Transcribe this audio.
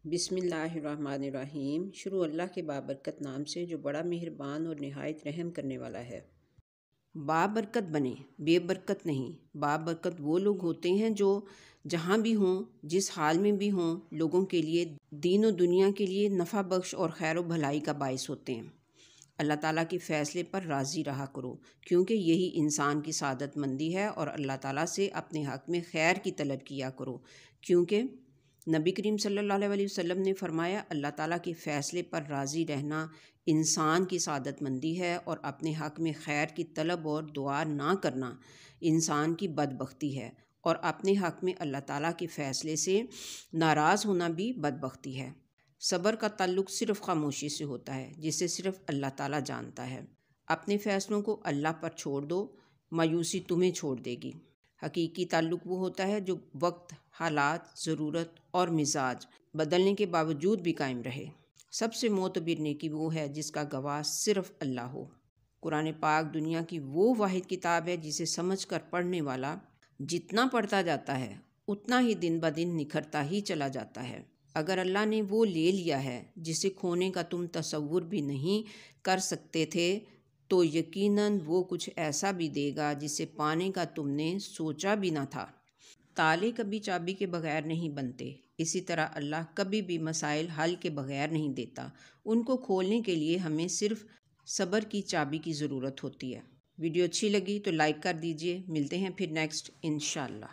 بسم اللہ الرحمن الرحیم۔ شروع اللہ کے بابرکت نام سے جو بڑا مہربان اور نہایت رحم کرنے والا ہے۔ بابرکت بنے، بے برکت نہیں۔ بابرکت وہ لوگ ہوتے ہیں جو جہاں بھی ہوں، جس حال میں بھی ہوں، لوگوں کے لیے، دین و دنیا کے لیے نفع بخش اور خیر و بھلائی کا باعث ہوتے ہیں۔ اللہ تعالیٰ کے فیصلے پر راضی رہا کرو، کیونکہ یہی انسان کی سعادت مندی ہے، اور اللہ تعالیٰ سے اپنے حق میں خیر کی طلب کیا کرو، کیونکہ نبی کریم صلی اللہ علیہ وسلم نے فرمایا، اللہ تعالیٰ کے فیصلے پر راضی رہنا انسان کی سعادت مندی ہے، اور اپنے حق میں خیر کی طلب اور دعا نہ کرنا انسان کی بدبختی ہے، اور اپنے حق میں اللہ تعالیٰ کے فیصلے سے ناراض ہونا بھی بدبختی ہے۔ صبر کا تعلق صرف خاموشی سے ہوتا ہے، جسے صرف اللہ تعالیٰ جانتا ہے۔ اپنے فیصلوں کو اللہ پر چھوڑ دو، مایوسی تمہیں چھوڑ دے گی۔ حقیقی تعلق وہ ہوتا ہے جو وقت، حالات، ضرورت اور مزاج بدلنے کے باوجود بھی قائم رہے۔ سب سے معتبر نیکی وہ ہے جس کا گواہ صرف اللہ ہو۔ قرآن پاک دنیا کی وہ واحد کتاب ہے جسے سمجھ کر پڑھنے والا جتنا پڑھتا جاتا ہے اتنا ہی دن بدن نکھرتا ہی چلا جاتا ہے۔ اگر اللہ نے وہ لے لیا ہے جسے کھونے کا تم تصور بھی نہیں کر سکتے تھے، تو یقیناً وہ کچھ ایسا بھی دے گا جسے پانے کا تم نے سوچا بھی نہ تھا۔ تالے کبھی چابی کے بغیر نہیں بنتے، اسی طرح اللہ کبھی بھی مسائل حل کے بغیر نہیں دیتا۔ ان کو کھولنے کے لیے ہمیں صرف صبر کی چابی کی ضرورت ہوتی ہے۔ ویڈیو اچھی لگی تو لائک کر دیجئے۔ ملتے ہیں پھر نیکسٹ انشاءاللہ۔